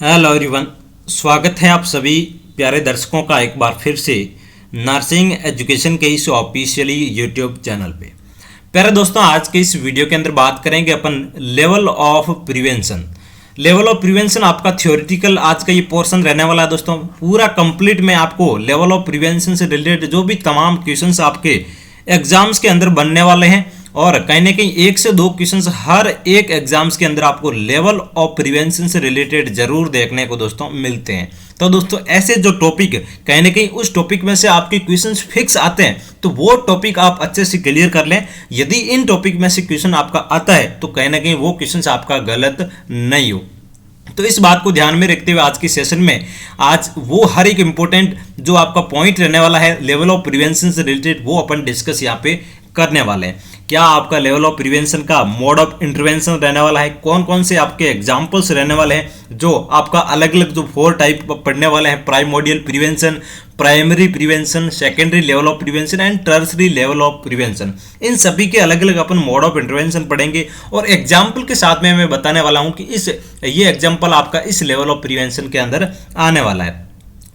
Hello everyone, स्वागत है आप सभी प्यारे दर्शकों का एक बार फिर से नर्सिंग एजुकेशन के इस ऑफिशियली यूट्यूब चैनल पे। प्यारे दोस्तों, आज के इस वीडियो के अंदर बात करेंगे अपन level of prevention. Level of prevention आपका थ्योरेटिकल आज का ये पोर्शन रहने वाला है दोस्तों। पूरा कंप्लीट में आपको लेवल ऑफ प्रिवेंशन से रिलेटेड जो भी तमाम क्वेश्चंस आपके एग्जाम्स के अंदर बनने वाले हैं, और कहीं ना कहीं 1 से 2 क्वेश्चंस हर एक एग्जाम्स के अंदर आपको लेवल ऑफ प्रिवेंशन से रिलेटेड जरूर देखने को दोस्तों मिलते हैं। तो दोस्तों, ऐसे जो टॉपिक कहीं ना कहीं उस टॉपिक में से आपके क्वेश्चंस फिक्स आते हैं तो वो टॉपिक आप अच्छे से क्लियर कर लें। यदि इन टॉपिक में से क्वेश्चन आपका आता है तो कहीं ना कहीं वो क्वेश्चन आपका गलत नहीं हो। तो इस बात को ध्यान में रखते हुए आज के सेशन में आज वो हर एक इंपॉर्टेंट जो आपका पॉइंट रहने वाला है लेवल ऑफ प्रिवेंशन से रिलेटेड वो अपन डिस्कस यहाँ पे करने वाले हैं। क्या आपका लेवल ऑफ प्रिवेंशन का मोड ऑफ इंटरवेंशन रहने वाला है, कौन कौन से आपके एग्जांपल्स रहने वाले हैं, जो आपका अलग अलग जो 4 टाइप पढ़ने वाले हैं, primordial prevention, primary prevention, secondary level of prevention and tertiary level of prevention. इन सभी के अलग अलग अपन मोड ऑफ इंटरवेंशन पढ़ेंगे और एग्जाम्पल के साथ में मैं बताने वाला हूं कि ये एग्जाम्पल आपका इस लेवल ऑफ प्रिवेंशन के अंदर आने वाला है।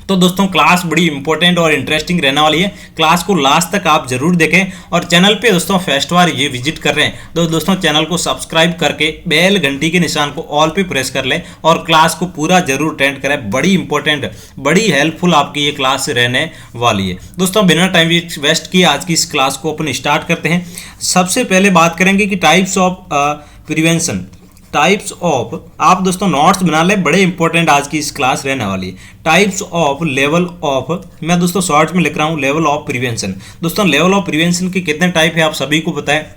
तो दोस्तों, क्लास बड़ी इंपॉर्टेंट और इंटरेस्टिंग रहने वाली है। क्लास को लास्ट तक आप जरूर देखें और चैनल पे दोस्तों फर्स्ट बार ये विजिट कर रहे हैं तो दोस्तों चैनल को सब्सक्राइब करके बेल घंटी के निशान को ऑल पे प्रेस कर लें और क्लास को पूरा जरूर अटेंड करें। बड़ी इंपॉर्टेंट, बड़ी हेल्पफुल आपकी ये क्लास रहने वाली है। दोस्तों, बिना टाइम वेस्ट किए आज की इस क्लास को अपन स्टार्ट करते हैं। सबसे पहले बात करेंगे कि types of prevention. Types of, आप दोस्तों नोट्स बना लें, बड़े इंपॉर्टेंट आज की इस क्लास रहने वाली है। टाइप्स ऑफ लेवल ऑफ, मैं दोस्तों शॉर्ट में लिख रहा हूं लेवल ऑफ प्रिवेंशन। दोस्तों, लेवल ऑफ प्रिवेंशन के कितने टाइप है आप सभी को पता है।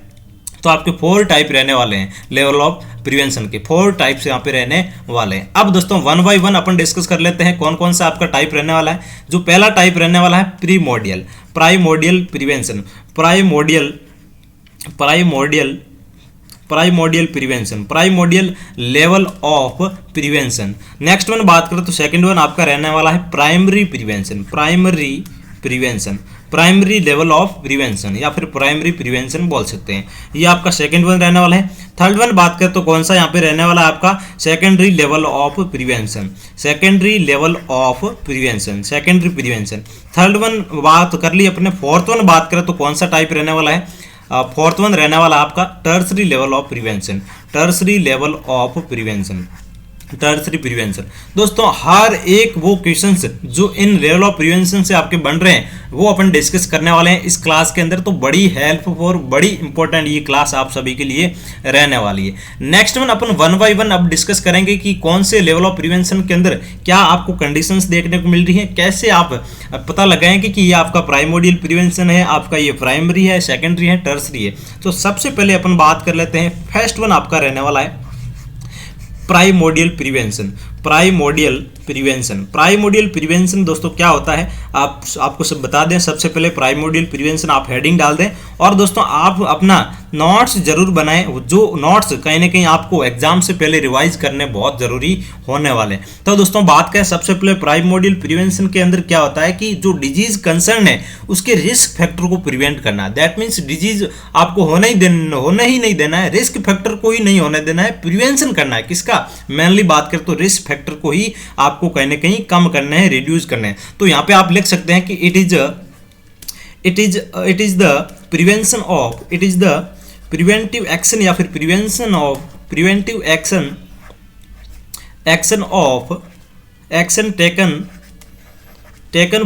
तो आपके 4 टाइप रहने वाले हैं लेवल ऑफ प्रिवेंशन के, 4 टाइप्स यहाँ पे रहने वाले हैं। अब दोस्तों 1 बाय 1 अपन डिस्कस कर लेते हैं कौन कौन सा आपका टाइप रहने वाला है। जो पहला टाइप रहने वाला है primordial, primordial prevention, primordial prevention, primordial level of prevention. Next one बात करें तो सेकंड वन आपका रहने वाला है primary prevention, primary level of prevention या फिर प्राइमरी प्रिवेंशन बोल सकते हैं। ये आपका सेकंड वन रहने वाला है। थर्ड वन बात करें तो कौन सा यहाँ पे रहने वाला है आपका secondary level of prevention, secondary level of prevention, secondary prevention. Third one बात कर ली अपने। फोर्थ वन बात करें तो कौन सा टाइप रहने वाला है। फोर्थ वन रहने वाला आपका tertiary level of prevention, tertiary level of prevention, tertiary prevention. दोस्तों, हर एक वो क्वेश्चंस जो इन लेवल ऑफ प्रिवेंशन से आपके बन रहे हैं वो अपन डिस्कस करने वाले हैं इस क्लास के अंदर। तो बड़ी हेल्पफुल और बड़ी इंपॉर्टेंट ये क्लास आप सभी के लिए रहने वाली है। नेक्स्ट वन अपन 1 बाय 1 अब डिस्कस करेंगे कि कौन से लेवल ऑफ प्रिवेंशन के अंदर क्या आपको कंडीशंस देखने को मिल रही है, कैसे आप पता लगाएंगे कि ये आपका प्राइमोडियल प्रिवेंशन है, आपका ये प्राइमरी है, सेकेंडरी है, टर्सरी है। तो सबसे पहले अपन बात कर लेते हैं, फर्स्ट वन आपका रहने वाला है primordial prevention. Primordial prevention, primordial prevention दोस्तों क्या होता है आपको सब बता दें। सबसे पहले प्राइमोडियल प्रिवेंशन आप हेडिंग डाल दें और दोस्तों आप अपना नोट्स जरूर बनाएं। जो नोट्स कहीं ना कहीं आपको एग्जाम से पहले रिवाइज करने बहुत जरूरी होने वाले हैं। तो दोस्तों बात करें सबसे पहले प्राइमोडियल प्रिवेंशन के अंदर क्या होता है कि जो डिजीज कंसर्न है उसके रिस्क फैक्टर को प्रिवेंट करना। दैट मीन्स डिजीज आपको होने ही नहीं देना है, रिस्क फैक्टर को ही नहीं होने देना है, प्रिवेंशन करना है। किसका मेनली बात करें तो रिस्क फैक्टर को ही आपको कहीं ना कहीं कम करना है, रिड्यूस करना है। तो यहाँ पे आप लिख सकते हैं कि it is the preventive action या फिर preventive action taken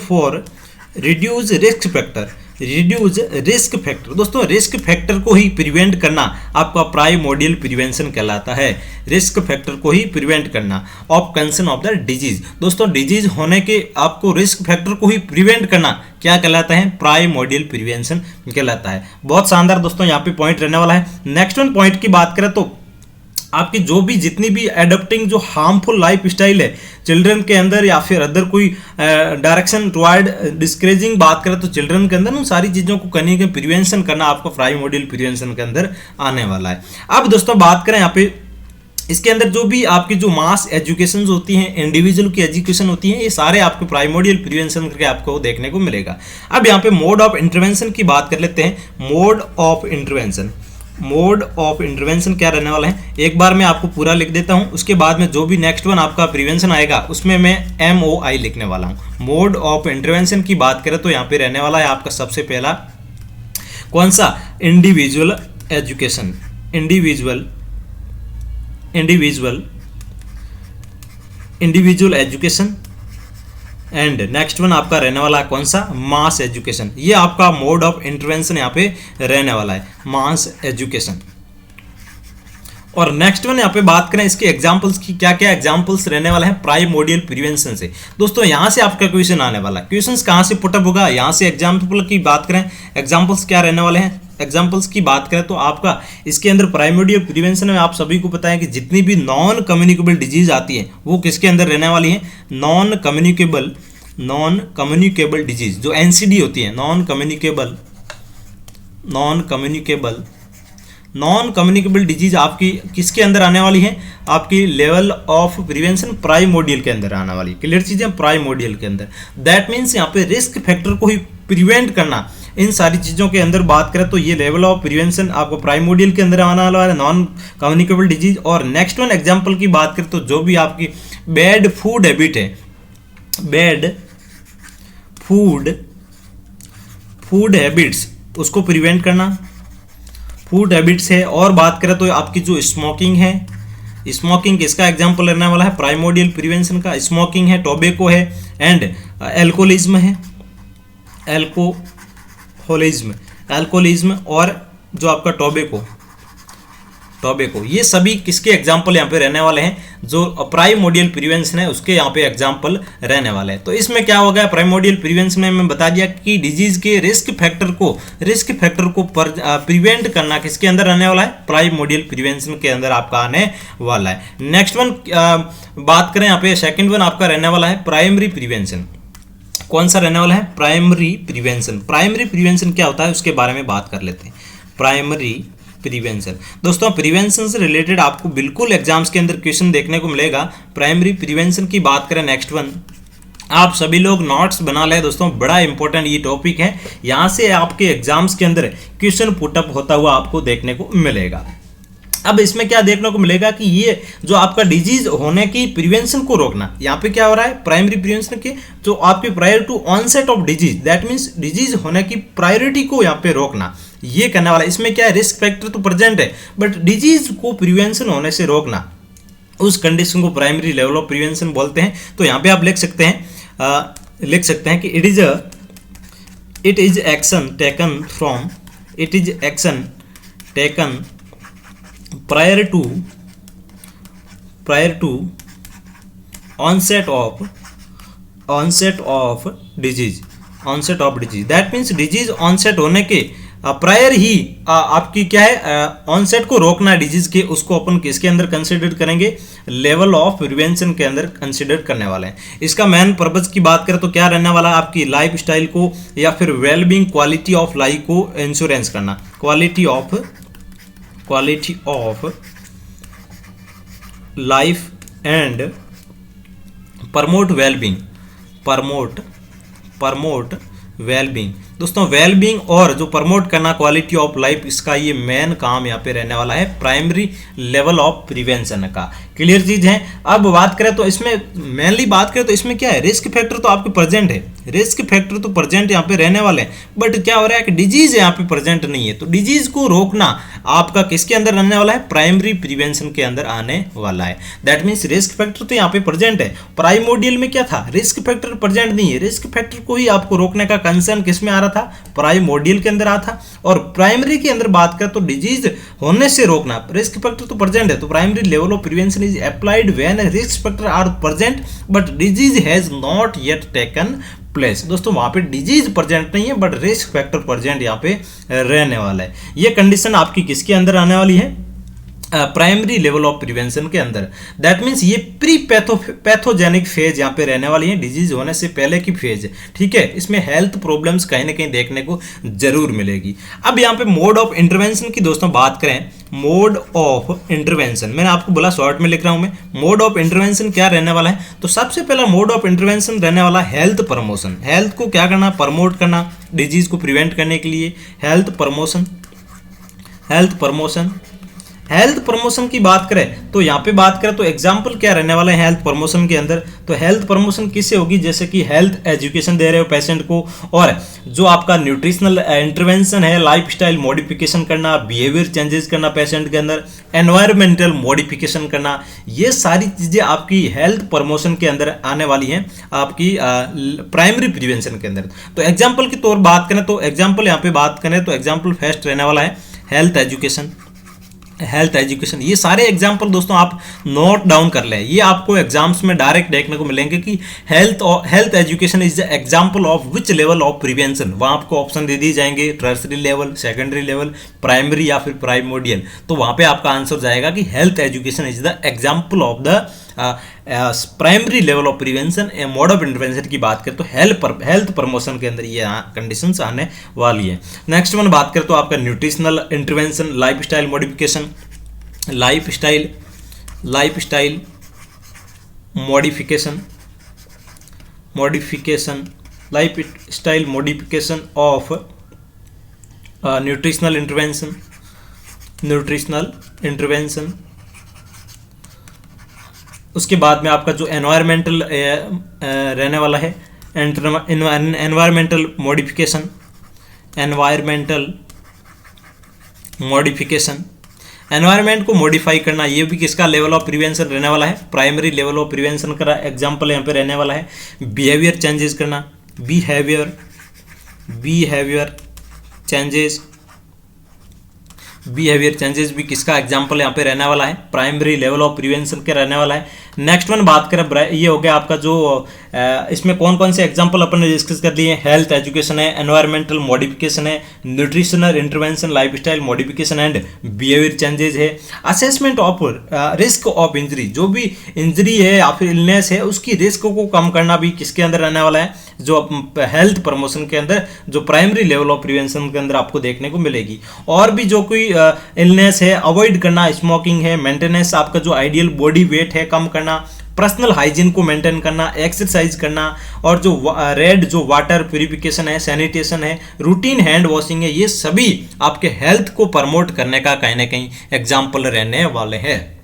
for reduce risk factor. दोस्तों रिस्क फैक्टर को ही प्रिवेंट करना आपका प्राइमोडियल प्रिवेंशन कहलाता है। रिस्क फैक्टर को ही प्रिवेंट करना of concern of the disease. दोस्तों डिजीज होने के आपको रिस्क फैक्टर को ही प्रिवेंट करना क्या कहलाता है, प्राइमोडियल प्रिवेंशन कहलाता है। बहुत शानदार दोस्तों यहाँ पे पॉइंट रहने वाला है। नेक्स्ट वन पॉइंट की बात करें तो आपकी जो भी जितनी भी एडप्टिंग जो हार्मफुल लाइफ स्टाइल है चिल्ड्रन के अंदर या फिर अदर कोई डायरेक्शन टुवर्ड डिस्करेजिंग बात करें तो चिल्ड्रन के अंदर उन सारी चीज़ों को कहीं के प्रिवेंशन करना आपको प्राइमोडियल प्रिवेंशन के अंदर आने वाला है। अब दोस्तों बात करें यहाँ पे इसके अंदर जो भी आपकी जो मास एजुकेशन होती हैं, इंडिविजुअल की एजुकेशन होती है, ये सारे आपके प्राइमोडियल प्रिवेंशन करके आपको देखने को मिलेगा। अब यहाँ पे मोड ऑफ इंटरवेंशन की बात कर लेते हैं। Mode of intervention, mode of intervention क्या रहने वाला है, एक बार मैं आपको पूरा लिख देता हूं, उसके बाद में जो भी नेक्स्ट वन आपका प्रिवेंशन आएगा उसमें मैं MOI लिखने वाला हूं। मोड ऑफ इंटरवेंशन की बात करें तो यहाँ पे रहने वाला है आपका सबसे पहला कौन सा, individual education, individual education. And next one आपका रहने वाला है कौन सा, मास एजुकेशन। ये आपका मोड ऑफ इंटरवेंशन यहाँ पे रहने वाला है, मास एजुकेशन। और नेक्स्ट वन यहाँ पे बात करें इसके एग्जांपल्स की, क्या क्या एग्जांपल्स रहने वाले हैं प्राइमोडियल प्रिवेंशन से। दोस्तों यहाँ से आपका क्वेश्चन आने वाला है, क्वेश्चंस कहाँ से पुटअप होगा, यहाँ से एग्जाम्पल की बात करें, एग्जांपल्स क्या रहने वाले हैं, एग्जांपल्स की बात करें तो आपका इसके अंदर प्राइमोडियल प्रिवेंशन में आप सभी को पता है कि जितनी भी नॉन कम्युनिकेबल डिजीज आती है वो किसके अंदर रहने वाली है, नॉन कम्युनिकेबल डिजीज, जो NCD होती है, नॉन कम्युनिकेबल डिजीज आपकी किसके अंदर आने वाली है, आपकी लेवल ऑफ प्रिवेंशन प्राइमोडियल के अंदर आने वाली। क्लियर चीजें, प्राइमोडियल के अंदर। दैट मीन्स यहाँ पे रिस्क फैक्टर को ही प्रिवेंट करना, इन सारी चीज़ों के अंदर बात करें तो ये लेवल ऑफ प्रिवेंशन आपको प्राइमोडियल के अंदर आने वाला है, नॉन कम्युनिकेबल डिजीज। और नेक्स्ट वन एग्जांपल की बात करें तो जो भी आपकी बैड फूड हैबिट है, बैड फूड हैबिट्स, उसको प्रिवेंट करना, फूड हैबिट्स है। और बात करें तो आपकी जो स्मोकिंग है, स्मोकिंग किसका एग्जांपल रहने वाला है, प्राइमोडियल प्रिवेंशन का, स्मोकिंग है, टोबैको है, एंड एल्कोहलिज्म है, एल्कोहलिज्म और जो आपका टोबैको, ये सभी किसके एग्जाम्पल यहाँ पे रहने वाले हैं, जो प्राइमोडियल प्रिवेंशन है उसके यहाँ पे एग्जाम्पल रहने वाले हैं। तो इसमें क्या होगा, प्राइमोडियल प्रिवेंशन में मैं बता दिया कि डिजीज के रिस्क फैक्टर को प्रिवेंट करना किसके अंदर रहने वाला है, प्राइमोडियल प्रिवेंशन के अंदर आपका आने वाला है। नेक्स्ट वन बात करें यहाँ पे, सेकेंड वन आपका रहने वाला है प्राइमरी प्रिवेंशन। कौन सा रहने वाला है, प्राइमरी प्रिवेंशन। प्राइमरी प्रिवेंशन क्या होता है उसके बारे में बात कर लेते हैं। प्राइमरी प्रिवेंशन, दोस्तों प्रिवेंशन से रिलेटेड आपको बिल्कुल एग्जाम्स के अंदर क्वेश्चन देखने को मिलेगा। प्राइमरी प्रिवेंशन की बात करें, नेक्स्ट वन आप सभी लोग नोट्स बना लें दोस्तों, बड़ा इंपॉर्टेंट ये टॉपिक है, यहाँ से आपके एग्जाम्स के अंदर क्वेश्चन पुटअप होता हुआ आपको देखने को मिलेगा। अब इसमें क्या देखने को मिलेगा कि ये जो आपका डिजीज होने की प्रिवेंशन को रोकना, यहाँ पे क्या हो रहा है, प्राइमरी प्रिवेंशन के जो आपके prior to onset of disease, that means disease होने की प्रायोरिटी को यहाँ पे रोकना, ये करने वाला। इसमें क्या है, रिस्क फैक्टर तो प्रेजेंट है बट डिजीज को प्रिवेंशन होने से रोकना, उस कंडीशन को प्राइमरी लेवल ऑफ प्रिवेंशन बोलते हैं। तो यहाँ पे आप लिख सकते हैं कि it is action taken prior to onset of disease, that means disease onset होने के प्रायर ही आपकी क्या है, ऑनसेट को रोकना डिजीज के, उसको अपन किसके अंदर कंसिडर करेंगे, लेवल ऑफ प्रिवेंशन के अंदर कंसिडर करने वाले हैं। इसका मेन पर्पज की बात करें तो क्या रहने वाला है, आपकी लाइफ स्टाइल को या फिर वेलबींग, क्वालिटी ऑफ लाइफ को इंश्योरेंस करना, quality of life and promote wellbeing. दोस्तों वेलबींग और जो प्रमोट करना क्वालिटी ऑफ लाइफ, इसका ये मेन काम यहाँ पे रहने वाला है प्राइमरी लेवल ऑफ प्रिवेंशन का। क्लियर चीज है। अब बात करें तो इसमें मेनली बात करें तो इसमें क्या है, रिस्क फैक्टर तो आपके प्रेजेंट है, रिस्क फैक्टर तो प्रेजेंट यहाँ पे रहने वाले हैं, बट क्या हो रहा है कि डिजीज यहाँ पे प्रेजेंट नहीं है। तो डिजीज को रोकना आपका किसके अंदर रहने वाला है, प्राइमरी प्रिवेंशन के अंदर आने वाला है। दैट मीन्स रिस्क फैक्टर तो यहाँ पे प्रेजेंट है, प्राइमोडियल में क्या था, रिस्क फैक्टर प्रेजेंट नहीं है, रिस्क फैक्टर को ही आपको रोकने का कंसर्न किसमें आ रहा था, प्राइमोडियल के अंदर आ था। और प्राइमरी के अंदर बात करें तो डिजीज होने से रोकना, रिस्क फैक्टर तो प्रेजेंट है, तो primary level of prevention is applied when risk factor are present but disease has not yet taken place. दोस्तों वहां पे डिजीज प्रेजेंट नहीं है बट रिस्क फैक्टर प्रेजेंट यहाँ पे रहने वाला है। ये कंडीशन आपकी किसके अंदर आने वाली है, प्राइमरी लेवल ऑफ प्रिवेंशन के अंदर। दैट मीन्स ये प्री पैथोजेनिक फेज यहाँ पे रहने वाली है, डिजीज होने से पहले की फेज, ठीक है। इसमें हेल्थ प्रॉब्लम्स कहीं ना कहीं देखने को जरूर मिलेगी। अब यहाँ पे मोड ऑफ इंटरवेंशन की दोस्तों बात करें, मोड ऑफ इंटरवेंशन मैंने आपको बोला शॉर्ट में लिख रहा हूं मैं, मोड ऑफ इंटरवेंशन क्या रहने वाला है, तो सबसे पहला मोड ऑफ इंटरवेंशन रहने वाला हेल्थ प्रमोशन। हेल्थ को क्या करना, प्रमोट करना, डिजीज को प्रिवेंट करने के लिए health promotion, health promotion. Health promotion की बात करें तो यहाँ पे बात करें तो एग्जाम्पल क्या रहने वाला है हेल्थ प्रमोशन के अंदर, तो हेल्थ प्रमोशन किससे होगी, जैसे कि हेल्थ एजुकेशन दे रहे हो पेशेंट को, और जो आपका न्यूट्रिशनल इंटरवेंशन है, लाइफस्टाइल मॉडिफिकेशन करना, बिहेवियर चेंजेस करना पेशेंट के अंदर, एनवायरमेंटल मॉडिफिकेशन करना, ये सारी चीज़ें आपकी हेल्थ प्रमोशन के अंदर आने वाली हैं आपकी प्राइमरी प्रिवेंशन के अंदर। तो एग्जाम्पल की तौर बात करें तो एग्जाम्पल यहाँ पे बात करें तो एग्जाम्पल फर्स्ट रहने वाला है हेल्थ एजुकेशन। हेल्थ एजुकेशन, ये सारे एग्जाम्पल दोस्तों आप नोट डाउन कर लें, ये आपको एग्जाम्स में डायरेक्ट देखने को मिलेंगे कि health education is the example of which level of prevention. वहाँ आपको ऑप्शन दे दिए जाएंगे tertiary level, secondary level, primary या फिर प्राइमोडियल। तो वहाँ पे आपका आंसर जाएगा कि health education is the example of the primary level of prevention. Mode of intervention की बात करें तो हेल्थ प्रमोशन के अंदर ये कंडीशंस आने वाली है। नेक्स्ट वन बात करें तो आपका nutritional intervention, lifestyle modification, lifestyle modification lifestyle modification of nutritional intervention. उसके बाद में आपका जो एनवायरमेंटल रहने वाला है एनवायरमेंटल मॉडिफिकेशन, एनवायरनमेंट को मॉडिफाई करना, ये भी किसका लेवल ऑफ प्रिवेंशन रहने वाला है, प्राइमरी लेवल ऑफ प्रिवेंशन का एग्जांपल यहाँ पे रहने वाला है। बिहेवियर चेंजेस करना, बिहेवियर चेंजेस भी किसका एग्जांपल यहाँ पे रहने वाला है, प्राइमरी लेवल ऑफ प्रिवेंशन के रहने वाला है। नेक्स्ट वन बात करें ये हो गया आपका जो इसमें कौन कौन से एग्जांपल अपन ने डिस्कस कर लिए, हेल्थ एजुकेशन है, एनवायरमेंटल मॉडिफिकेशन है, nutritional intervention, lifestyle modification and behaviour changes है। Assessment of risk of injury, जो भी इंजरी है या फिर इलनेस है उसकी रिस्क को कम करना भी किसके अंदर रहने वाला है, जो हेल्थ प्रमोशन के अंदर, जो प्राइमरी लेवल ऑफ प्रिवेंशन के अंदर आपको देखने को मिलेगी। और भी जो कोई इलनेस है अवॉइड करना, स्मोकिंग है, मेंटेनेंस आपका जो आइडियल बॉडी वेट है कम करना, पर्सनल हाइजीन को मेंटेन करना, एक्सरसाइज करना, और जो जो वाटर प्यूरिफिकेशन है, सैनिटेशन है, रूटीन हैंड वॉशिंग है, ये सभी आपके हेल्थ को प्रमोट करने का कहीं ना कहीं एग्जाम्पल रहने वाले हैं।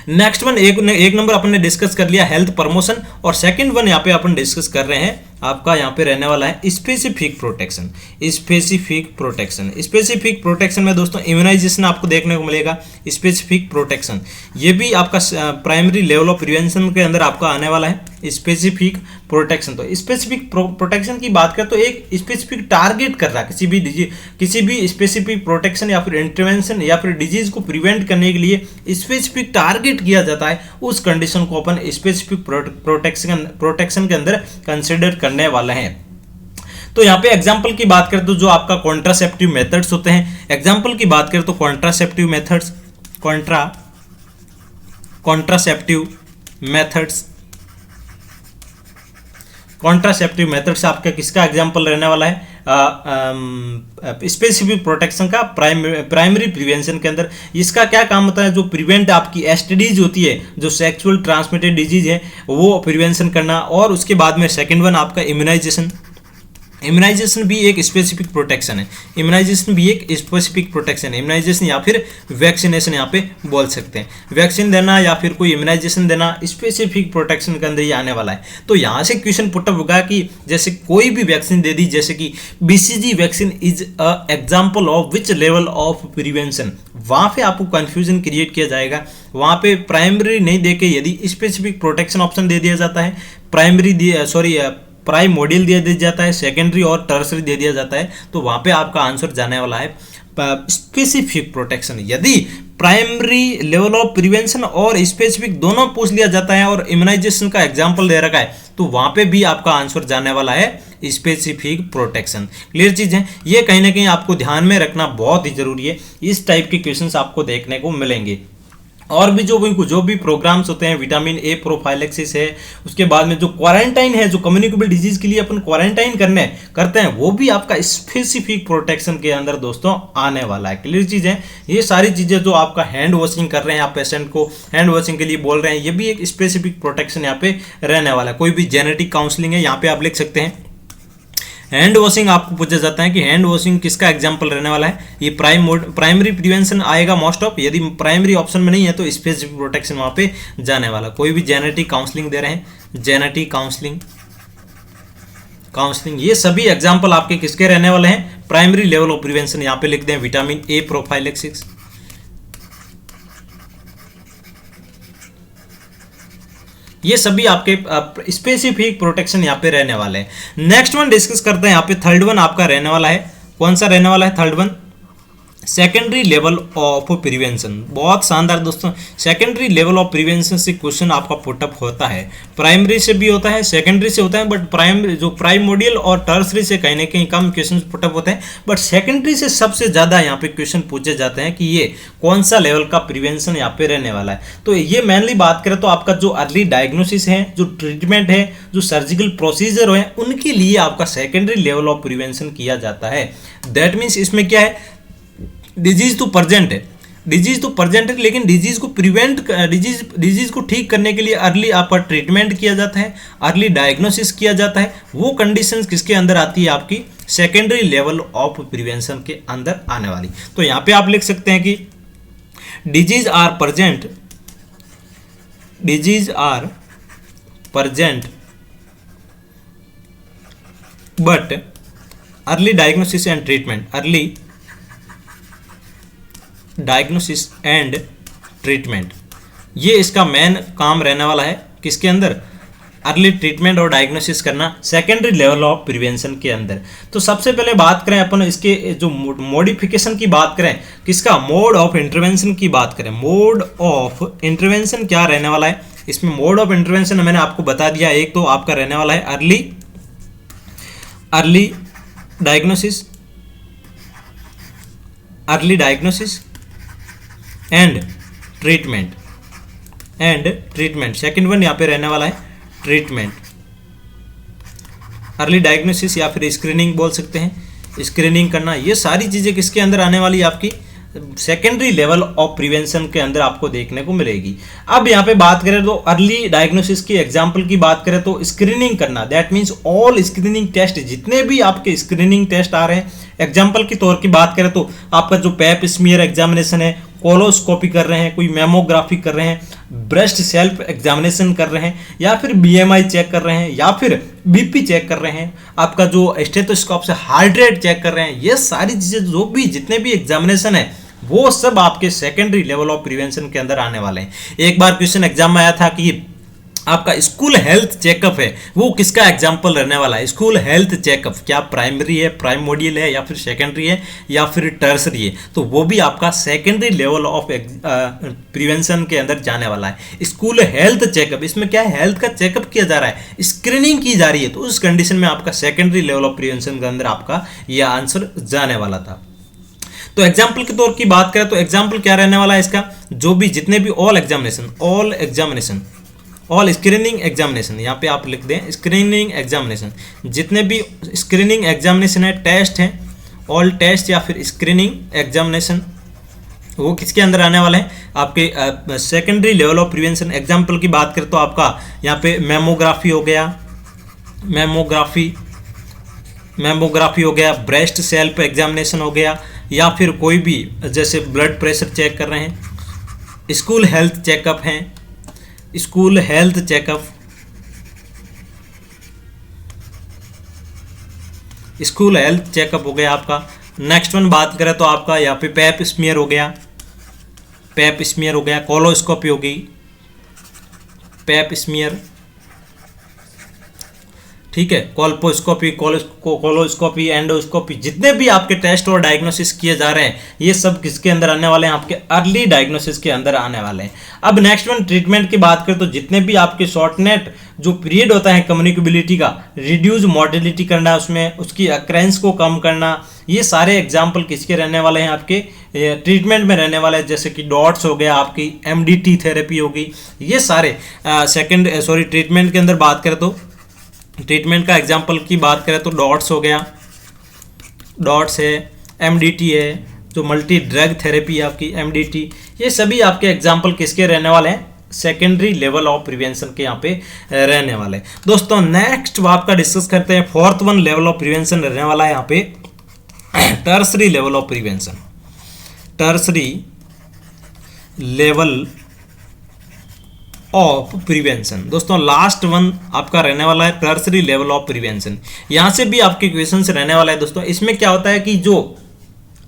नेक्स्ट वन एक नंबर अपन ने डिस्कस कर लिया हेल्थ प्रमोशन, और सेकंड वन यहाँ पे अपन डिस्कस कर रहे हैं आपका यहाँ पे रहने वाला है स्पेसिफिक प्रोटेक्शन। स्पेसिफिक प्रोटेक्शन में दोस्तों इम्यूनाइजेशन आपको देखने को मिलेगा। स्पेसिफिक प्रोटेक्शन ये भी आपका प्राइमरी लेवल ऑफ प्रिवेंशन के अंदर आपका आने वाला है स्पेसिफिक प्रोटेक्शन। तो स्पेसिफिक प्रोटेक्शन की बात करें तो एक स्पेसिफिक टारगेट कर रहा है किसी भी स्पेसिफिक प्रोटेक्शन या फिर इंटरवेंशन या फिर डिजीज को प्रिवेंट करने के लिए स्पेसिफिक टारगेट किया जाता है, उस कंडीशन को अपन स्पेसिफिक प्रोटेक्शन के अंदर कंसिडर करने वाले हैं। तो यहाँ पे एग्जाम्पल की बात करें तो जो आपका कॉन्ट्रासेप्टिव मेथड्स होते हैं, एग्जाम्पल की बात करें तो कॉन्ट्रासेप्टिव मेथड्स आपका किसका एग्जाम्पल रहने वाला है, स्पेसिफिक प्रोटेक्शन का प्राइमरी प्रिवेंशन के अंदर। इसका क्या काम होता है, जो प्रिवेंट आपकी एसटीडीज होती है, जो सेक्सुअल ट्रांसमिटेड डिजीज है, वो प्रिवेंशन करना। और उसके बाद में सेकंड वन आपका इम्यूनाइजेशन भी एक स्पेसिफिक प्रोटेक्शन है। इम्यूनाइजेशन या फिर वैक्सीनेशन यहाँ पे बोल सकते हैं। वैक्सीन देना या फिर कोई इम्यूनाइजेशन देना स्पेसिफिक प्रोटेक्शन के अंदर ही आने वाला है। तो यहाँ से क्वेश्चन पुटअप होगा कि जैसे कोई भी वैक्सीन दे दी, जैसे कि BCG vaccine is a example of which level of prevention, वहाँ पे आपको कंफ्यूजन क्रिएट किया जाएगा। वहाँ पे प्राइमरी नहीं देके यदि स्पेसिफिक प्रोटेक्शन ऑप्शन दे दिया जाता है, प्राइमोडियल दे दिया जाता है, सेकेंडरी और टर्सरी दे दिया जाता है, तो वहाँ पे आपका आंसर जाने वाला है स्पेसिफिक प्रोटेक्शन। यदि प्राइमरी लेवल ऑफ प्रिवेंशन और स्पेसिफिक दोनों पूछ लिया जाता है और इम्यूनाइजेशन का एग्जाम्पल दे रखा है, तो वहाँ पे भी आपका आंसर जाने वाला है स्पेसिफिक प्रोटेक्शन। क्लियर चीज़ है, ये कहीं ना कहीं आपको ध्यान में रखना बहुत ही जरूरी है। इस टाइप के क्वेश्चंस आपको देखने को मिलेंगे। और भी जो भी प्रोग्राम्स होते हैं, विटामिन ए प्रोफाइलेक्सिस है, उसके बाद में जो क्वारंटाइन है, जो कम्युनिकेबल डिजीज के लिए अपन क्वारंटाइन करते हैं, वो भी आपका स्पेसिफिक प्रोटेक्शन के अंदर दोस्तों आने वाला है। क्लियर चीज़ है, ये सारी चीज़ें जो आपका हैंड वॉशिंग कर रहे हैं, आप पेशेंट को हैंड वॉशिंग के लिए बोल रहे हैं, ये भी एक स्पेसिफिक प्रोटेक्शन यहाँ पे रहने वाला है। कोई भी जेनेटिक काउंसलिंग है, यहाँ पे आप लिख सकते हैं हैंड वॉशिंग आपको पूछा जाता है कि हैंड वॉशिंग किसका एग्जाम्पल रहने वाला है, ये प्राइमरी प्रिवेंशन आएगा मोस्ट ऑफ, यदि प्राइमरी ऑप्शन में नहीं है तो स्पेसिफिक प्रोटेक्शन वहाँ पे जाने वाला। कोई भी जेनेटिक काउंसलिंग दे रहे हैं, जेनेटिक काउंसलिंग, ये सभी एग्जाम्पल आपके किसके रहने वाले हैं, प्राइमरी लेवल ऑफ प्रिवेंशन। यहाँ पे लिख दें विटामिन ए प्रोफाइलेक्सिस, ये सभी आपके स्पेसिफिक प्रोटेक्शन यहाँ पे रहने वाले हैं। नेक्स्ट वन डिस्कस करते हैं, यहाँ पे थर्ड वन आपका रहने वाला है, कौन सा रहने वाला है third one, secondary level of prevention. बहुत शानदार दोस्तों, सेकेंडरी लेवल ऑफ प्रिवेंशन से क्वेश्चन आपका पुटअप होता है, प्राइमरी से भी होता है, सेकेंडरी से होता है, बट प्राइमरी जो प्राइमोडियल और टर्सरी से कहीं ना कहीं कम क्वेश्चन पुटअप होते हैं, बट सेकेंडरी से सबसे ज़्यादा यहाँ पे क्वेश्चन पूछे जाते हैं कि ये कौन सा लेवल का प्रिवेंशन यहाँ पे रहने वाला है। तो ये मेनली बात करें तो आपका जो अर्ली डायग्नोसिस है, जो ट्रीटमेंट है, जो सर्जिकल प्रोसीजर है, उनके लिए आपका सेकेंडरी लेवल ऑफ प्रिवेंशन किया जाता है। दैट मीन्स इसमें क्या है, डिजीज तो प्रेजेंट है, लेकिन डिजीज को प्रिवेंट, डिजीज को ठीक करने के लिए अर्ली आपका ट्रीटमेंट किया जाता है, अर्ली डायग्नोसिस किया जाता है। वो कंडीशंस किसके अंदर आती है, आपकी सेकेंडरी लेवल ऑफ प्रिवेंशन के अंदर आने वाली। तो यहाँ पे आप लिख सकते हैं कि disease are present but early diagnosis and treatment, early diagnosis and treatment, ये इसका मेन काम रहने वाला है किसके अंदर, अर्ली ट्रीटमेंट और डायग्नोसिस करना सेकेंडरी लेवल ऑफ प्रिवेंशन के अंदर। तो सबसे पहले बात करें अपन इसके जो मॉडिफिकेशन की बात करें, किसका, मोड ऑफ इंटरवेंशन की बात करें। मोड ऑफ इंटरवेंशन क्या रहने वाला है, इसमें मोड ऑफ इंटरवेंशन मैंने आपको बता दिया, एक तो आपका रहने वाला है early diagnosis and treatment, second one यहाँ पे रहने वाला है ट्रीटमेंट, अर्ली डायग्नोसिस या फिर स्क्रीनिंग बोल सकते हैं, स्क्रीनिंग करना, ये सारी चीज़ें किसके अंदर आने वाली है, आपकी सेकेंडरी लेवल ऑफ प्रिवेंशन के अंदर आपको देखने को मिलेगी। अब यहाँ पे बात करें तो अर्ली डायग्नोसिस की एग्जांपल की बात करें तो स्क्रीनिंग करना, that means all screening test, जितने भी आपके स्क्रीनिंग टेस्ट आ रहे हैं, एग्जांपल की तौर की बात करें तो आपका जो पैप स्मीयर एग्जामिनेशन है, कोलोस्कोपी कर रहे हैं, कोई मेमोग्राफी कर रहे हैं, ब्रेस्ट सेल्फ एग्जामिनेशन कर रहे हैं, या फिर बीएमआई चेक कर रहे हैं, या फिर बीपी चेक कर रहे हैं, आपका जो स्टेथोस्कोप से हार्ट रेट चेक कर रहे हैं, ये सारी चीज़ें जो भी जितने भी एग्जामिनेशन है वो सब आपके सेकेंडरी लेवल ऑफ प्रिवेंशन के अंदर आने वाले हैं। एक बार क्वेश्चन एग्जाम में आया था कि आपका स्कूल हेल्थ चेकअप है, वो किसका एग्जाम्पल रहने वाला है, स्कूल हेल्थ चेकअप क्या प्राइमरी है, प्राइमोडियल है, या फिर सेकेंडरी है, या फिर टर्सरी है, तो वो भी आपका सेकेंडरी लेवल ऑफ प्रिवेंशन के अंदर जाने वाला है। स्कूल हेल्थ चेकअप, इसमें क्या है, हेल्थ का चेकअप किया जा रहा है, स्क्रीनिंग की जा रही है, तो उस कंडीशन में आपका सेकेंडरी लेवल ऑफ प्रिवेंशन के अंदर आपका यह आंसर जाने वाला था। तो एग्जाम्पल के तौर की बात करें तो एग्जाम्पल क्या रहने वाला है इसका, जो भी जितने भी ऑल स्क्रीनिंग एग्जामिनेशन, यहाँ पे आप लिख दें स्क्रीनिंग एग्जामिनेशन, जितने भी स्क्रीनिंग एग्जामिनेशन है, टेस्ट हैं, ऑल टेस्ट या फिर स्क्रीनिंग एग्जामिनेशन, वो किसके अंदर आने वाले हैं, आपके secondary level of prevention. Example की बात करें तो आपका यहाँ पे मेमोग्राफी हो गया, ब्रेस्ट सेल्फ एग्जामिनेशन हो गया, या फिर कोई भी जैसे ब्लड प्रेशर चेक कर रहे हैं, स्कूल हेल्थ चेकअप हो गया आपका। नेक्स्ट वन बात करें तो आपका यहाँ पे पैप स्मीयर हो गया, कोलोस्कोपी हो गई, पैप स्मीयर, ठीक है, कोलोस्कोपी, एंडोस्कोपी, जितने भी आपके टेस्ट और डायग्नोसिस किए जा रहे हैं, ये सब किसके अंदर आने वाले हैं, आपके अर्ली डायग्नोसिस के अंदर आने वाले हैं। अब नेक्स्ट वन ट्रीटमेंट की बात करें तो जितने भी आपके शॉर्टनेट जो पीरियड होता है कम्युनिकेबिलिटी का, रिड्यूस मोटिलिटी करना, उसमें उसकी अक्रेंस को कम करना, ये सारे एग्जाम्पल किसके रहने वाले हैं, आपके ट्रीटमेंट में रहने वाले हैं। जैसे कि डॉट्स हो गया, आपकी MDT थेरेपी होगी, ये सारे ट्रीटमेंट के अंदर बात करें तो ट्रीटमेंट का एग्जाम्पल की बात करें तो डॉट्स हो गया, डॉट्स है, MDT है, जो मल्टी ड्रग थेरेपी है आपकी MDT, ये सभी आपके एग्जाम्पल किसके रहने वाले हैं, सेकेंडरी लेवल ऑफ प्रिवेंशन के यहाँ पे रहने वाला है। दोस्तों नेक्स्ट आपका डिस्कस करते हैं, fourth one level of prevention रहने वाला है यहाँ पे tertiary level of prevention. Tertiary level of prevention दोस्तों लास्ट वन आपका रहने वाला है टर्सरी लेवल ऑफ प्रिवेंशन। यहां से भी आपके क्वेश्चंस रहने वाला है दोस्तों। इसमें क्या होता है कि जो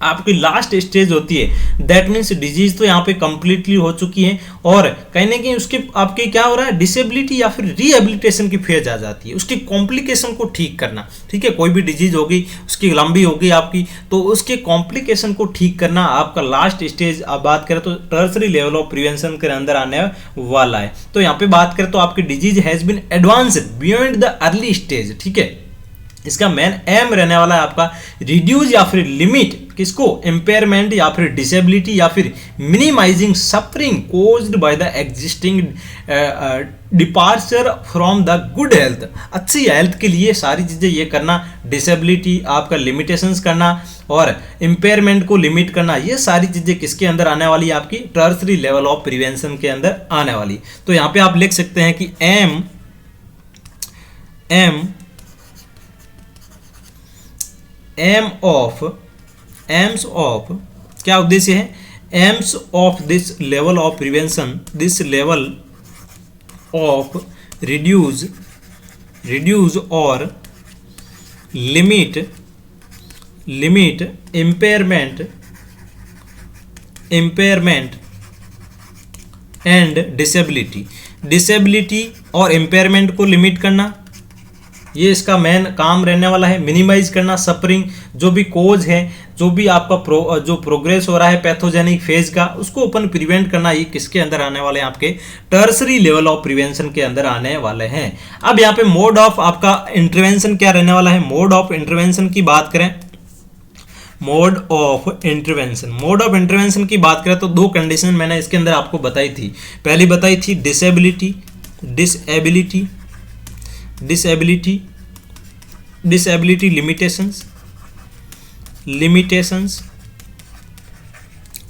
आपकी लास्ट स्टेज होती है, दैट मीन्स डिजीज तो यहाँ पे कंप्लीटली हो चुकी है और कहीं ना कहीं उसके आपके क्या हो रहा है, डिसेबिलिटी या फिर रिहेबिलिटेशन की फेज आ जाती है, उसकी कॉम्प्लिकेशन को ठीक करना। ठीक है, कोई भी डिजीज होगी उसकी लंबी होगी आपकी, तो उसके कॉम्प्लिकेशन को ठीक करना आपका लास्ट स्टेज। आप बात करें तो टर्सरी लेवल ऑफ प्रिवेंशन के अंदर आने वाला है। तो यहाँ पे बात करें तो आपकी disease has been advanced beyond the early stage. ठीक है, इसका मेन एम रहने वाला है आपका रिड्यूस या फिर लिमिट किसको, इम्पेयरमेंट या फिर डिसेबिलिटी या फिर minimising suffering caused by the existing departure from the good health. अच्छी हेल्थ के लिए सारी चीज़ें ये करना, डिसेबिलिटी आपका लिमिटेशंस करना और इम्पेयरमेंट को लिमिट करना, ये सारी चीज़ें किसके अंदर आने वाली है, आपकी टर्सरी लेवल ऑफ प्रिवेंशन के अंदर आने वाली। तो यहाँ पे आप लिख सकते हैं कि एम्स ऑफ क्या उद्देश्य है, AIIMS of this level of prevention, this level of reduce और लिमिट इम्पेयरमेंट एंड डिसेबिलिटी और इम्पेयरमेंट को लिमिट करना, ये इसका मेन काम रहने वाला है। मिनिमाइज करना सफरिंग, जो भी कोज है, जो भी आपका जो प्रोग्रेस हो रहा है पैथोजेनिक फेज का, उसको अपन प्रिवेंट करना, ये किसके अंदर आने वाले हैं, आपके टर्सरी लेवल ऑफ प्रिवेंशन के अंदर आने वाले हैं। अब यहाँ पे मोड ऑफ आपका इंटरवेंशन क्या रहने वाला है, मोड ऑफ इंटरवेंशन की बात करें, मोड ऑफ इंटरवेंशन की बात करें तो दो कंडीशन मैंने इसके अंदर आपको बताई थी। पहली बताई थी disability limitations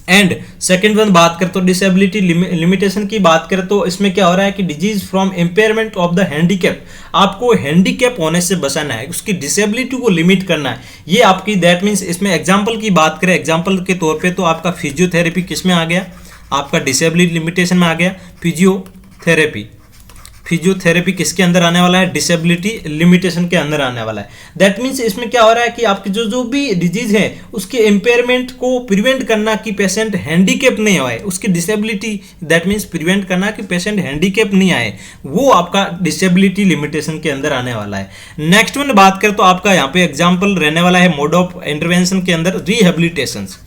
and second one बात करें तो डिसेबिलिटी लिमिटेशन की बात करें तो इसमें क्या हो रहा है कि disease from impairment of the handicap, आपको हैंडीकैप होने से बचाना है, उसकी डिसेबिलिटी को लिमिट करना है। ये आपकी दैट मीन्स इसमें एग्जांपल की बात करें, एग्जांपल के तौर पे तो आपका फिजियोथेरेपी किस में आ गया, आपका डिसेबिलिटी लिमिटेशन में आ गया। फिजियोथेरेपी किसके अंदर आने वाला है, डिसेबिलिटी लिमिटेशन के अंदर आने वाला है। दैट मीन्स इसमें क्या हो रहा है कि आपकी जो भी डिजीज है उसके इम्पेयरमेंट को प्रिवेंट करना कि पेशेंट हैंडीकैप नहीं आए, उसकी डिसेबिलिटी दैट मीन्स प्रिवेंट करना कि पेशेंट हैंडीकैप नहीं आए, वो आपका डिसेबिलिटी लिमिटेशन के अंदर आने वाला है। नेक्स्ट वन बात करें तो आपका यहाँ पे एग्जाम्पल रहने वाला है मोड ऑफ इंटरवेंशन के अंदर रिहेबिलिटेशंस।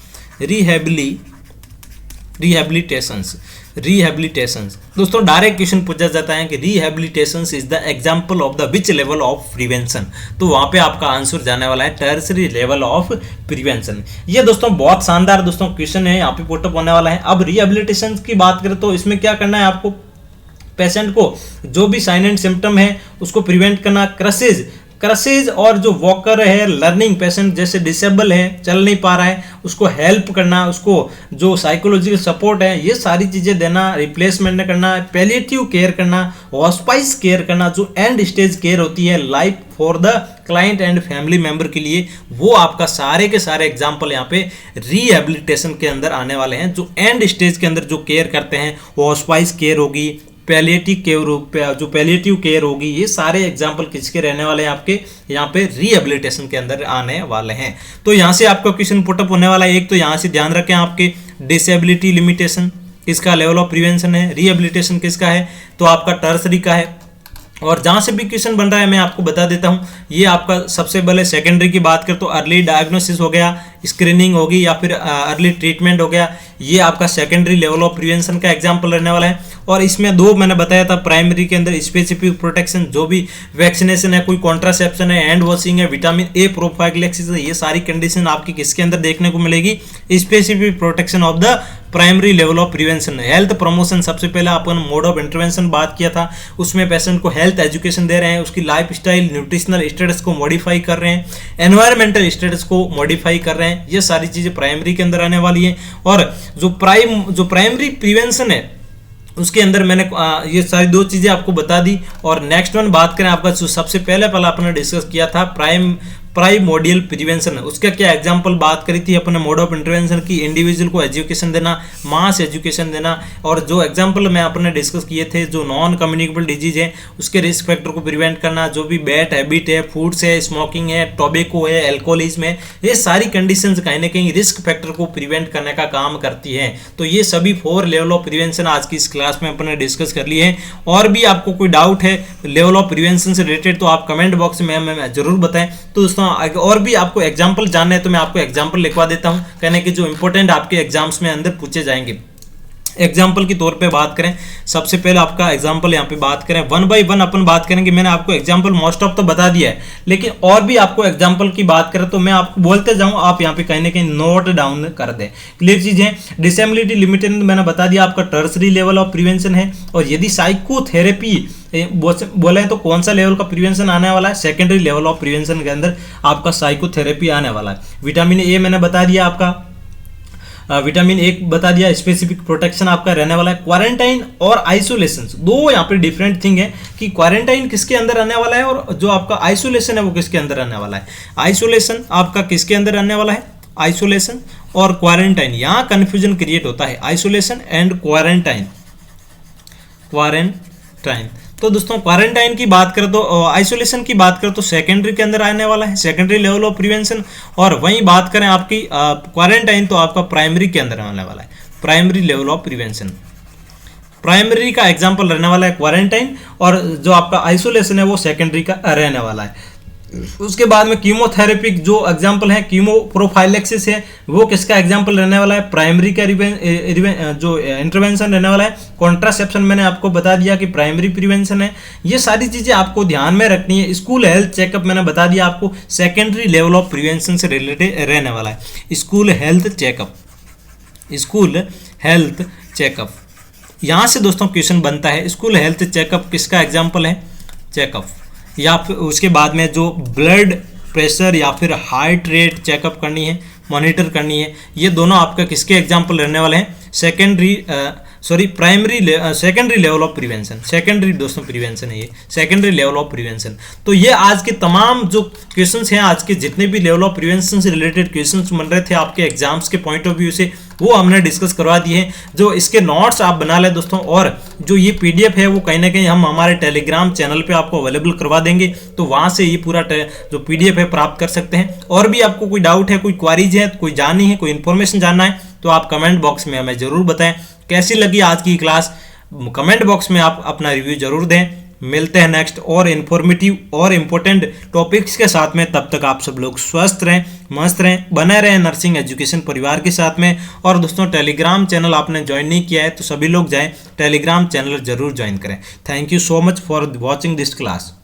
दोस्तों डायरेक्ट क्वेश्चन पूछा जाता है कि rehabilitations is the example of the which level of prevention, तो वहां पे आपका आंसर जाने वाला है टर्सरी लेवल ऑफ प्रिवेंशन। ये दोस्तों बहुत शानदार दोस्तों क्वेश्चन है, यहाँ पे पुटअप होने वाला है। अब रिहेबिलिटेशन की बात करें तो इसमें क्या करना है, आपको पेशेंट को जो भी साइन एंड सिम्टम है उसको प्रिवेंट करना, क्रसेज और जो वॉकर है, लर्निंग पेशेंट जैसे डिसेबल है, चल नहीं पा रहा है, उसको हेल्प करना, उसको जो साइकोलॉजिकल सपोर्ट है, ये सारी चीज़ें देना, रिप्लेसमेंट करना, पैलिएटिव केयर करना, हॉस्पाइस केयर करना, जो एंड स्टेज केयर होती है life for the client and family member के लिए, वो आपका सारे के सारे एग्जाम्पल यहाँ पे रिहेबिलिटेशन के अंदर आने वाले हैं। जो एंड स्टेज के अंदर जो केयर करते हैं, हॉस्पाइस केयर होगी, पैलिएटिव केयर होगी, ये सारे एग्जाम्पल किसके रहने वाले हैं, आपके यहाँ पे रिहेबिलिटेशन के अंदर आने वाले हैं। तो यहाँ से आपका क्वेश्चन पुटअप होने वाला है। एक तो यहाँ से ध्यान रखें, आपके डिसेबिलिटी लिमिटेशन किसका लेवल ऑफ प्रिवेंशन है, रिहेबिलिटेशन किसका है, तो आपका टर्सरी का है। और जहाँ से भी क्वेश्चन बन रहा है मैं आपको बता देता हूँ, ये आपका सबसे पहले सेकेंडरी की बात करें तो अर्ली डायग्नोसिस हो गया, स्क्रीनिंग होगी या फिर अर्ली ट्रीटमेंट हो गया, ये आपका सेकेंडरी लेवल ऑफ प्रिवेंशन का एग्जांपल रहने वाला है। और इसमें दो मैंने बताया था, प्राइमरी के अंदर स्पेसिफिक प्रोटेक्शन, जो भी वैक्सीनेशन है, कोई कॉन्ट्रासेप्शन है, हैंड वॉशिंग है, विटामिन ए प्रोफाइलैक्सिस है, ये सारी कंडीशन आपकी किसके अंदर देखने को मिलेगी, specific protection of the primary level of prevention. Health promotion, सबसे पहले अपन मोड ऑफ इंटरवेंशन बात किया था, उसमें पेशेंट को हेल्थ एजुकेशन दे रहे हैं, उसकी लाइफ स्टाइल न्यूट्रिशनल स्टेटस को मॉडिफाई कर रहे हैं, एनवायरमेंटल स्टेटस को मॉडिफाई कर रहे हैं, ये सारी चीजें प्राइमरी के अंदर आने वाली है। और जो प्राइमरी प्रिवेंशन है उसके अंदर मैंने ये सारी दो चीज़ें आपको बता दी। और नेक्स्ट वन बात करें आपका जो सबसे पहले अपने डिस्कस किया था प्राइमोडियल प्रिवेंशन, उसका क्या एग्जांपल बात करी थी अपने मोड ऑफ इंटरवेंशन की, इंडिविजुअल को एजुकेशन देना, मास एजुकेशन देना। और जो एग्जांपल मैं अपने डिस्कस किए थे जो नॉन कम्युनिकेबल डिजीज है उसके रिस्क फैक्टर को प्रिवेंट करना, जो भी बैड हैबिट है, फूड्स है, स्मोकिंग है, टोबैको है, एल्कोहलिज्म है, ये सारी कंडीशंस कहीं ना कहीं रिस्क फैक्टर को प्रिवेंट करने का काम करती है। तो ये सभी 4 लेवल ऑफ प्रिवेंशन आज की इस क्लास में अपने डिस्कस कर लिए हैं। और भी आपको कोई डाउट है लेवल ऑफ प्रिवेंशन से रिलेटेड तो आप कमेंट बॉक्स में हमें जरूर बताएं। तो दोस्तों और भी आपको एग्जाम्पल जानना है तो मैं आपको एग्जाम्पल लिखवा देता हूं, कहने कि जो इंपॉर्टेंट आपके एग्जाम्स में अंदर पूछे जाएंगे। एग्जाम्पल के तौर पे बात करें, सबसे पहले आपका एग्जाम्पल यहाँ पे बात करें, 1 बाय 1 अपन बात करेंगे। मैंने आपको एग्जाम्पल मोस्ट ऑफ तो बता दिया है, लेकिन और भी आपको एग्जाम्पल की बात करें तो मैं आपको बोलते जाऊं, आप यहाँ पे कहीं ना कहीं नोट डाउन कर दें। क्लियर चीज है। डिसेबिलिटी लिमिटेड मैंने बता दिया आपका टर्सरी लेवल ऑफ प्रिवेंशन है। और यदि साइकोथेरेपी बोले तो कौन सा लेवल का प्रिवेंशन आने वाला है, सेकेंडरी लेवल ऑफ प्रिवेंशन के अंदर आपका साइकोथेरेपी आने वाला है। विटामिन ए मैंने बता दिया आपका, विटामिन ए बता दिया, स्पेसिफिक प्रोटेक्शन आपका रहने वाला है। क्वारंटाइन और आइसोलेशन दो यहाँ पे डिफरेंट थिंग है कि क्वारंटाइन किसके अंदर आने वाला है और जो आपका आइसोलेशन है वो किसके अंदर आने वाला है। आइसोलेशन आपका किसके अंदर आने वाला है, आइसोलेशन और क्वारंटाइन, यहाँ कंफ्यूजन क्रिएट होता है, आइसोलेशन एंड क्वारंटाइन। तो दोस्तों क्वारंटाइन की बात करें तो आइसोलेशन की बात करें तो सेकेंडरी के अंदर आने वाला है, सेकेंडरी लेवल ऑफ प्रिवेंशन। और वहीं बात करें आपकी क्वारंटाइन तो आपका प्राइमरी के अंदर आने वाला है, primary level of prevention. Primary का एग्जांपल रहने वाला है क्वारंटाइन और जो आपका आइसोलेशन है वो सेकेंडरी का रहने वाला है। उसके बाद में कीमोथेरेपी जो एग्जांपल है, कीमो प्रोफाइलेक्सिस है वो किसका एग्जांपल रहने वाला है, प्राइमरी का जो इंटरवेंशन रहने वाला है। कॉन्ट्रासेप्शन मैंने आपको बता दिया कि प्राइमरी प्रिवेंशन है। ये सारी चीजें आपको ध्यान में रखनी है। स्कूल हेल्थ चेकअप मैंने बता दिया आपको, सेकेंडरी लेवल ऑफ प्रिवेंशन से रिलेटेड रहने वाला है। School health checkup, school health checkup, यहां से दोस्तों क्वेश्चन बनता है स्कूल हेल्थ चेकअप किसका एग्जाम्पल है, चेकअप। या फिर उसके बाद में जो ब्लड प्रेशर या फिर हार्ट रेट चेकअप करनी है, मॉनिटर करनी है, ये दोनों आपका किसके एग्जाम्पल रहने वाले हैं, secondary level of prevention. Secondary दोस्तों प्रिवेंशन है ये, सेकेंडरी लेवल ऑफ प्रिवेंशन। तो ये आज के तमाम जो क्वेश्चंस हैं, आज के जितने भी लेवल ऑफ प्रिवेंशन से रिलेटेड क्वेश्चंस बन रहे थे आपके एग्जाम्स के पॉइंट ऑफ व्यू से, वो हमने डिस्कस करवा दिए हैं। जो इसके नोट्स आप बना लें दोस्तों, और जो ये पीडीएफ है वो कहीं ना कहीं हम हमारे टेलीग्राम चैनल पे आपको अवेलेबल करवा देंगे, तो वहां से ये पूरा जो पीडीएफ है प्राप्त कर सकते हैं। और भी आपको कोई डाउट है, कोई क्वारीज है, कोई जाननी है, कोई इन्फॉर्मेशन जानना है तो आप कमेंट बॉक्स में हमें जरूर बताएं। कैसी लगी आज की क्लास, कमेंट बॉक्स में आप अपना रिव्यू जरूर दें। मिलते हैं नेक्स्ट और इन्फॉर्मेटिव और इम्पोर्टेंट टॉपिक्स के साथ में। तब तक आप सब लोग स्वस्थ रहें, मस्त रहें, बने रहें नर्सिंग एजुकेशन परिवार के साथ में। और दोस्तों टेलीग्राम चैनल आपने ज्वाइन नहीं किया है तो सभी लोग जाएं, टेलीग्राम चैनल जरूर ज्वाइन करें। Thank you so much for watching this class.